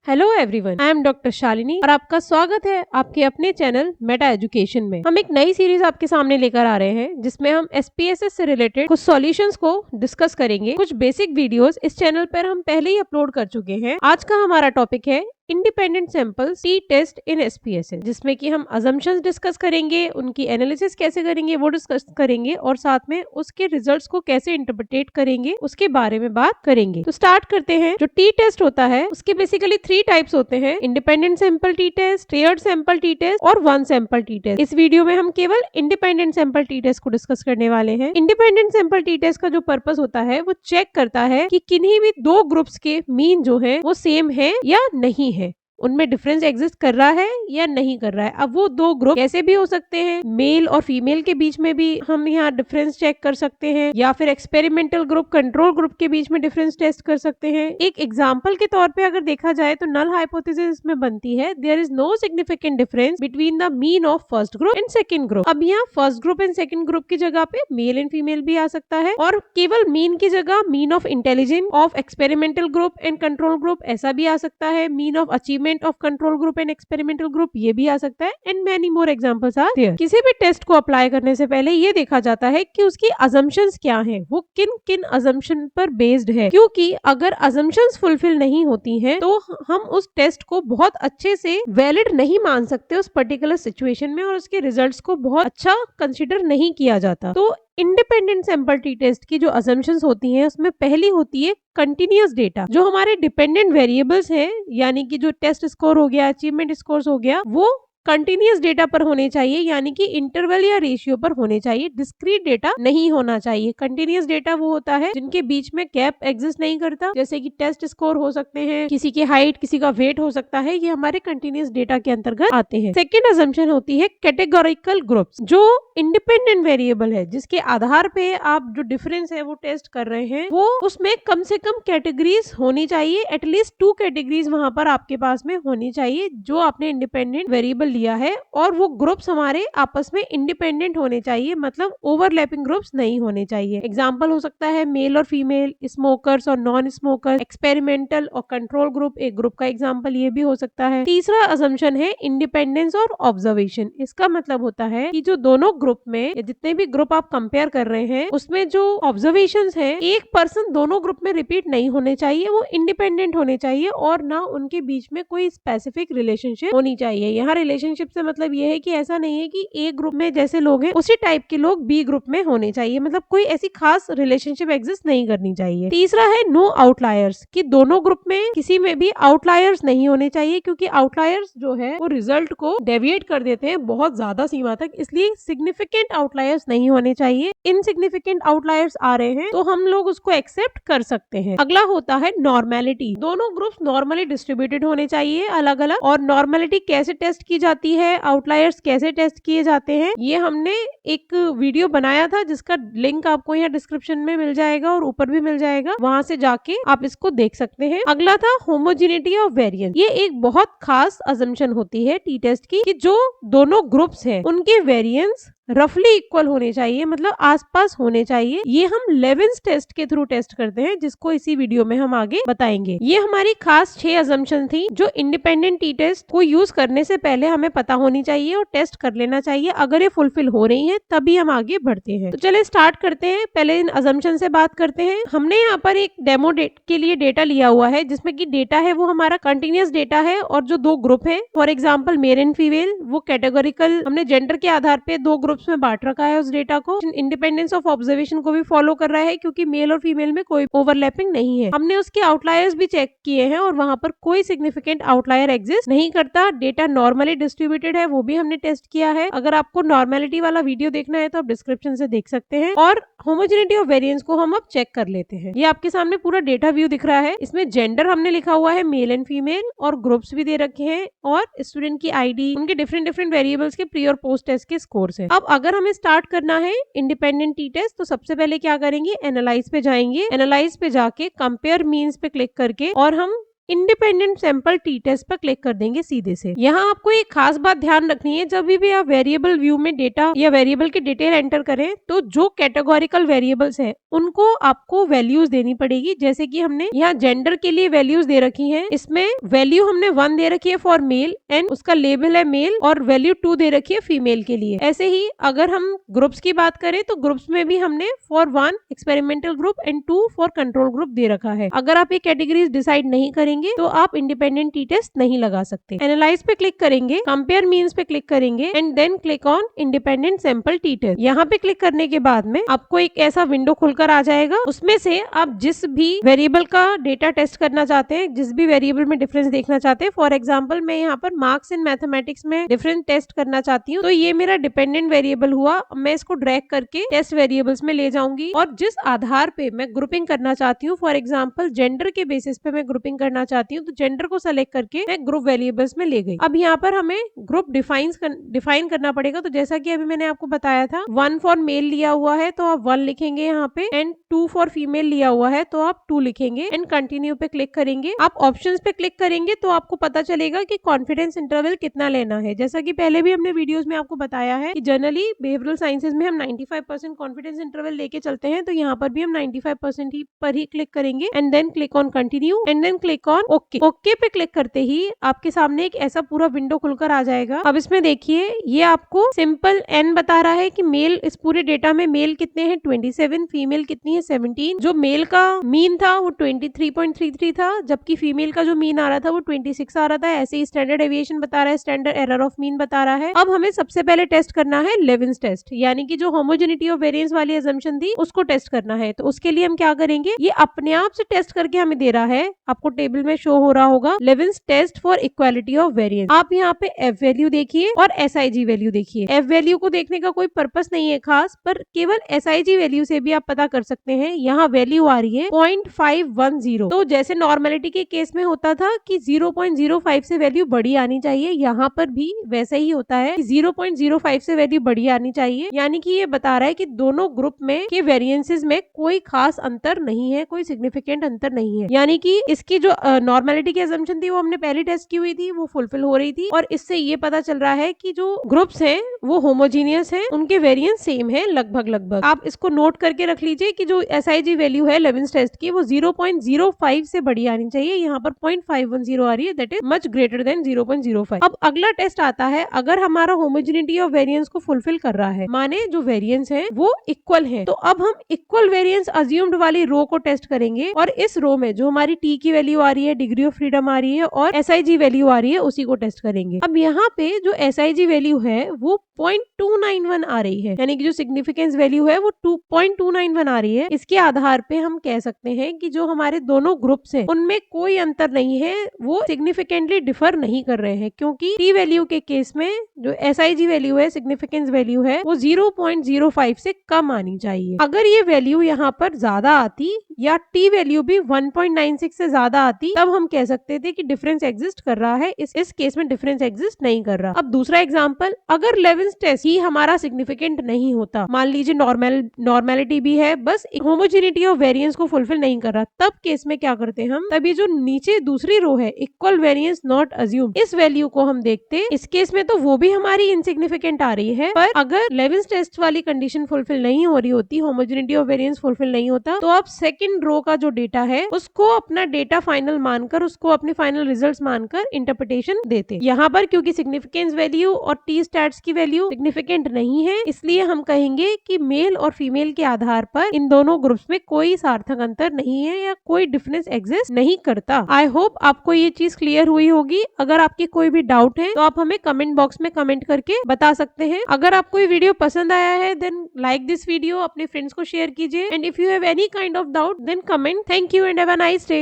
Hello everyone, I am doctor Shalini और आपका स्वागत है आपके अपने चैनल मेटा एजुकेशन में। हम एक नई सीरीज आपके सामने लेकर आ रहे हैं जिसमें हम SPSS से रिलेटेड कुछ सॉल्यूशंस को डिस्कस करेंगे। कुछ बेसिक वीडियोस इस चैनल पर हम पहले ही अपलोड कर चुके हैं। आज का हमारा टॉपिक है इंडिपेंडेंट सैंपल्स टी टेस्ट इन SPSS, जिसमें कि हम अजम्पशंस डिस्कस करेंगे, उनकी एनालिसिस कैसे करेंगे वो डिस्कस करेंगे और साथ में उसके रिजल्ट्स को कैसे इंटरप्रेट करेंगे उसके बारे में बात करेंगे। तो स्टार्ट करते हैं। जो टी टेस्ट होता है उसके बेसिकली 3 टाइप्स होते हैं: independent sample T test, paired sample T test और वन सैंपल टी टेस्ट। इस वीडियो में हम केवल इंडिपेंडेंट सैंपल टी टेस्ट को डिस्कस करने वाले हैं। इंडिपेंडेंट सैंपल टी टेस्ट का जो पर्पस होता है वो चेक करता है कि किन्हीं भी 2 ग्रुप्स के मीन जो है वो सेम है या नहीं है, उनमें डिफरेंस एग्जिस्ट कर रहा है या नहीं कर रहा है। अब वो 2 ग्रुप कैसे भी हो सकते हैं, मेल और फीमेल के बीच में भी हम यहाँ डिफरेंस चेक कर सकते हैं, या फिर एक्सपेरिमेंटल ग्रुप कंट्रोल ग्रुप के बीच में डिफरेंस टेस्ट कर सकते हैं। एक एग्जांपल के तौर पे अगर देखा जाए तो नल हाइपोथेसिस में बनती है there is no significant difference between the mean of first group and second group. अब यहाँ first group and second group की जगह पे मेल एंड फीमेल भी आ सकता है, और केवल मीन की जगह mean of intelligence of experimental group and control group ऐसा भी आ सकता है, mean of achievement of control group and experimental group ये भी आ सकता है, and many more examples are there. किसी भी टेस्ट को अप्लाई करने से पहले ये देखा जाता है कि उसकी अजम्पशंस क्या हैं, वो किन किन अजम्पशन पर बेस्ड है, क्योंकि अगर अजम्पशंस फुलफिल नहीं होती हैं तो हम उस टेस्ट को बहुत अच्छे से वैलिड नहीं मान सकते उस पर्टिकुलर सिचुएशन में, और उसके रिजल्ट्स को बहुत अच्छा कंसिडर नहीं किया जाता। तो इंडिपेंडेंट सैंपल टी टेस्ट की जो अजम्पशंस होती हैं उसमें पहली होती है कंटिन्यूअस डेटा। जो हमारे डिपेंडेंट वेरिएबल्स हैं, यानी कि जो टेस्ट स्कोर हो गया, अचीवमेंट स्कोर हो गया, वो कंटिन्यूअस डेटा पर होने चाहिए, यानी कि इंटरवल या रेशियो पर होने चाहिए, डिस्क्रीट डेटा नहीं होना चाहिए। कंटिन्यूअस डेटा वो होता है जिनके बीच में गैप एग्जिस्ट नहीं करता, जैसे कि टेस्ट स्कोर हो सकते हैं, किसी की हाइट, किसी का वेट हो सकता है, ये हमारे कंटिन्यूअस डेटा के अंतर्गत आते हैं। सेकेंड अजम्पशन होती है कैटेगोरिकल ग्रुप्स। जो इंडिपेंडेंट वेरिएबल है जिसके आधार पे आप जो डिफरेंस है वो टेस्ट कर रहे हैं, वो उसमें कम से कम कैटेगरीज होनी चाहिए, एटलीस्ट 2 कैटेगरीज वहां पर आपके पास में होनी चाहिए जो आपने इंडिपेंडेंट वेरिएबल लिया है, और वो ग्रुप्स हमारे आपस में इंडिपेंडेंट होने चाहिए, मतलब ओवरलैपिंग ग्रुप्स नहीं होने चाहिए। एग्जांपल हो सकता है मेल और फीमेल, स्मोकर्स और नॉन स्मोकर, एक्सपेरिमेंटल और कंट्रोल ग्रुप एक ग्रुप का एग्जांपल ये भी हो सकता है। तीसरा अजम्पशन है इंडिपेंडेंस और ऑब्जर्वेशन। इसका मतलब होता है कि जो दोनों ग्रुप में, जितने भी ग्रुप आप कंपेयर कर रहे हैं उसमें जो ऑब्जर्वेशंस है, एक पर्सन दोनों ग्रुप में रिपीट नहीं होने चाहिए, वो इंडिपेंडेंट होने चाहिए, और ना उनके बीच में कोई स्पेसिफिक रिलेशनशिप होनी चाहिए। यहाँ रिलेशनशिप से मतलब ये है कि ऐसा नहीं है कि एक ग्रुप में जैसे लोग हैं उसी टाइप के लोग बी ग्रुप में होने चाहिए, मतलब कोई ऐसी खास रिलेशनशिप एग्जिस्ट नहीं करनी चाहिए। तीसरा है नो आउटलायर्स, कि दोनों ग्रुप में किसी में भी आउटलायर्स नहीं होने चाहिए, क्योंकि आउटलायर्स जो है वो रिजल्ट को डेविएट कर देते हैं बहुत ज्यादा सीमा तक, इसलिए सिग्निफिकेंट आउटलायर्स नहीं होने चाहिए। इनसिग्निफिकेंट आउटलायर्स आ रहे हैं तो हम लोग उसको एक्सेप्ट कर सकते हैं। अगला होता है नॉर्मेलिटी। दोनों ग्रुप्स नॉर्मली डिस्ट्रीब्यूटेड होने चाहिए अलग अलग, और नॉर्मेलिटी कैसे टेस्ट की जाती है, आउटलायर्स कैसे टेस्ट किए जाते हैं, ये हमने एक वीडियो बनाया था जिसका लिंक आपको यहाँ डिस्क्रिप्शन में मिल जाएगा और ऊपर भी मिल जाएगा, वहां से जाके आप इसको देख सकते हैं। अगला था होमोजेनिटी ऑफ वेरिएंस। ये एक बहुत खास अजम्पशन होती है टी टेस्ट की, कि जो दोनों ग्रुप्स हैं उनके वेरिएंस रफली इक्वल होने चाहिए, मतलब आसपास होने चाहिए। ये हम लेविन्स टेस्ट के थ्रू टेस्ट करते हैं, जिसको इसी वीडियो में हम आगे बताएंगे। ये हमारी खास 6 अजम्पशन थी जो इंडिपेंडेंट टी टेस्ट को यूज करने से पहले हमें पता होनी चाहिए और टेस्ट कर लेना चाहिए। अगर ये फुलफिल हो रही है तभी हम आगे बढ़ते हैं। तो चले स्टार्ट करते हैं। पहले इन अजम्पशन से बात करते हैं। हमने यहाँ पर एक डेमो के लिए डेटा लिया हुआ है, जिसमें की डेटा है वो हमारा कंटिन्यूअस डेटा है, और जो 2 ग्रुप है, for example male and female, वो कैटेगोरिकल हमने जेंडर के आधार पे 2 ग्रुप्स में बांट रखा है उस डेटा को। इंडिपेंडेंस ऑफ ऑब्जर्वेशन को भी फॉलो कर रहा है, क्योंकि मेल और फीमेल में कोई ओवरलैपिंग नहीं है। हमने उसके आउटलायर्स भी चेक किए हैं और वहां पर कोई सिग्निफिकेंट आउटलायर एग्जिस्ट नहीं करता। डेटा नॉर्मली डिस्ट्रीब्यूटेड है, वो भी हमने टेस्ट किया है। अगर आपको नॉर्मेलिटी वाला वीडियो देखना है तो आप डिस्क्रिप्शन से देख सकते हैं। और होमोजेनिटी ऑफ वेरिएंस को हम अब चेक कर लेते हैं। ये आपके सामने पूरा डेटा व्यू दिख रहा है। इसमें जेंडर हमने लिखा हुआ है मेल एंड फीमेल, और ग्रुप्स भी दे रखे हैं, और स्टूडेंट की आईडी, उनके डिफरेंट वेरिएबल्स के प्री और पोस्ट टेस्ट के स्कोर्स हैं। अब अगर हमें स्टार्ट करना है इंडिपेंडेंट टी टेस्ट, तो सबसे पहले क्या करेंगे, एनालाइज पे जाएंगे। एनालाइज पे जाके कंपेयर मीन्स पे क्लिक करके, और हम इंडिपेंडेंट सैंपल टी टेस्ट पर क्लिक कर देंगे सीधे से। यहाँ आपको एक खास बात ध्यान रखनी है, जब भी आप वेरिएबल व्यू में डेटा या वेरिएबल की डिटेल एंटर करें तो जो कैटेगोरिकल वेरिएबल्स है उनको आपको वैल्यूज देनी पड़ेगी। जैसे कि हमने यहाँ जेंडर के लिए वैल्यूज दे रखी है, इसमें वैल्यू हमने 1 दे रखी है फॉर मेल एंड उसका लेबल है मेल, और वैल्यू 2 दे रखी है फीमेल के लिए। ऐसे ही अगर हम ग्रुप्स की बात करें तो ग्रुप्स में भी हमने for 1 experimental group and 2 for control group दे रखा है। अगर आप ये कैटेगरीज डिसाइड नहीं करेंगे तो आप इंडिपेंडेंट टी टेस्ट नहीं लगा सकते। एनालाइज पे क्लिक करेंगे, कंपेयर मीन्स पे क्लिक करेंगे and then click on independent sample T test. यहाँ पे क्लिक करने के बाद में आपको एक ऐसा विंडो खुलकर आ जाएगा, उसमें से आप जिस भी वेरिएबल का डेटा टेस्ट करना चाहते हैं, जिस भी वेरिएबल में डिफरेंस देखना चाहते हैं, फॉर एग्जांपल मैं यहाँ पर मार्क्स इन मैथमेटिक्स में डिफरेंस टेस्ट करना चाहती हूँ, तो ये मेरा डिपेंडेंट वेरिएबल हुआ। मैं इसको ड्रैग करके टेस्ट वेरिएबल्स में ले जाऊंगी और जिस आधार पे मैं ग्रुपिंग करना चाहती हूँ, फॉर एग्जांपल जेंडर के बेसिस पे मैं ग्रुपिंग करना चाहती हूँ, तो जेंडर को सेलेक्ट करके मैं ग्रुप वेरिएबल्स में ले गई। अब यहाँ पर हमें ग्रुप डिफाइन करना पड़ेगा। तो जैसा कि अभी मैंने आपको बताया था, 1 फॉर मेल लिया हुआ है तो आप 1 लिखेंगे यहाँ पे, एंड 2 फॉर फीमेल लिया हुआ है तो आप 2 लिखेंगे एंड कंटिन्यू पे क्लिक करेंगे। आप ऑप्शंस पे क्लिक करेंगे तो आपको पता चलेगा कि कॉन्फिडेंस इंटरवल कितना लेना है। जैसा कि पहले भी हमने वीडियोस में आपको बताया है कि जनरली बिहेवियरल साइंसेज में हम 95% कॉन्फिडेंस इंटरवल लेके चलते हैं, तो यहाँ पर भी हम 95% पर ही क्लिक करेंगे and then click on continue and then click on okay. Okay पे क्लिक करते ही आपके सामने एक ऐसा पूरा विंडो खुलकर आ जाएगा। अब इसमें देखिए, ये आपको सिंपल एन बता रहा है कि मेल, इस पूरे डेटा में मेल कितने हैं 27, फीमेल कितनी है 17। जो मेल का मीन था वो 23.33 था, जबकि फीमेल का जो मीन आ रहा था वो 26 आ रहा था। ऐसे ही स्टैंडर्ड डेविएशन बता रहा है, स्टैंडर्ड एरर ऑफ मीन बता रहा है। अब हमें सबसे पहले टेस्ट करना है लेविन्स टेस्ट, यानी कि जो होमोजेनिटी ऑफ वेरिएंस वाली असम्पशन थी उसको टेस्ट करना है। तो उसके लिए हम क्या करेंगे, ये अपने आप से टेस्ट करके हमें दे रहा है, आपको टेबल में शो हो रहा होगा Levene's test for equality of variance. आप यहाँ पे एफ वैल्यू देखिए और SIG वैल्यू देखिए। एफ वैल्यू को देखने का कोई पर्पस नहीं है खास, पर केवल SIG वैल्यू से भी आप पता कर सकते हैं। यहाँ वैल्यू आ रही है 0.510। तो जैसे नॉर्मेलिटी के केस में होता था कि 0.05 से वैल्यू बड़ी आनी चाहिए, यहाँ पर भी वैसा ही होता है कि 0.05 से वैल्यू बड़ी आनी चाहिए। यानी कि ये बता रहा है कि दोनों ग्रुप में के वेरिएंसेस में कोई खास अंतर नहीं है, कोई सिग्निफिकेंट अंतर नहीं है। यानी कि इसकी जो नॉर्मेलिटी की असम्पशन थी वो हमने पहले टेस्ट की हुई थी, वो फुलफिल हो रही थी, और इससे ये पता चल रहा है कि जो ग्रुप्स हैं वो होमोजीनियस हैं, उनके वेरिएंस सेम है लगभग। आप इसको नोट करके रख लीजिए कि जो SIG वैल्यू है लेविन्स टेस्ट की वो 0.05 से बड़ी आनी चाहिए। यहाँ पर 0.510 आ रही है, that is much greater than 0.05। अब अगला टेस्ट आता है, अगर हमारा होमोजेनिटी ऑफ वेरिएंस को फुलफिल कर रहा है, माने जो वेरिएंस है वो इक्वल है, तो अब हम इक्वल वेरिएंस अज्यूम्ड वाली रो को टेस्ट करेंगे, और इस रो में जो हमारी T की वैल्यू आ रही है, डिग्री ऑफ फ्रीडम आ रही है, और SIG वैल्यू आ रही है, उसी को टेस्ट करेंगे। अब यहाँ पे जो SIG वैल्यू है वो 0.291 आ रही है, यानी कि जो सिग्निफिकेंस वैल्यू है वो 2.291 आ रही है। इसके आधार पे हम कह सकते हैं कि जो हमारे दोनों ग्रुप्स हैं उनमें कोई अंतर नहीं है, वो सिग्निफिकेंटली डिफर नहीं कर रहे हैं, क्योंकि T वैल्यू के केस में जो SIG वैल्यू है, सिग्निफिकेंस वैल्यू है, वो 0.05 से कम आनी चाहिए। अगर ये वैल्यू यहाँ पर ज्यादा आती या T वैल्यू भी 1.96 से ज्यादा आती, तब हम कह सकते थे कि डिफरेंस एग्जिस्ट कर रहा है। इस केस में डिफरेंस एग्जिस्ट नहीं कर रहा। अब दूसरा एग्जांपल, अगर लेविन्स टेस्ट ही हमारा सिग्निफिकेंट नहीं होता, मान लीजिए नॉर्मेलिटी भी है, बस होमोजेनिटी ऑफ वेरिएंस को फुलफिल नहीं कर रहा, तब केस में क्या करते हैं हम, तभी जो नीचे दूसरी रो है इक्वल वेरिएंस नॉट अज्यूम्ड, इस वैल्यू को हम देखते। इस केस में तो वो भी हमारी इनसिग्निफिकेंट आ रही है, पर अगर लेविन्स टेस्ट वाली कंडीशन फुलफिल नहीं हो रही होती, होमोजेनिटी ऑफ वेरिएंस फुलफिल नहीं होता, तो आप सेकंड रो का जो डेटा है उसको अपना डेटा फाइनल मानकर, उसको अपने फाइनल रिजल्ट्स मानकर इंटरप्रिटेशन देते। यहाँ पर क्योंकि सिग्निफिकेंस वैल्यू और T स्टैट्स की वैल्यू सिग्निफिकेंट नहीं है, इसलिए हम कहेंगे कि मेल और फीमेल के आधार पर इन दोनों ग्रुप्स में कोई सार्थक अंतर नहीं है या कोई डिफरेंस एग्जिस्ट नहीं करता। आई होप आपको ये चीज क्लियर हुई होगी। अगर आपके कोई भी डाउट है तो आप हमें कमेंट बॉक्स में कमेंट करके बता सकते हैं। अगर आपको ये वीडियो पसंद आया है देन लाइक दिस वीडियो, अपने फ्रेंड्स को शेयर कीजिए, and if you have any kind of doubt then comment. Thank you and have a nice day.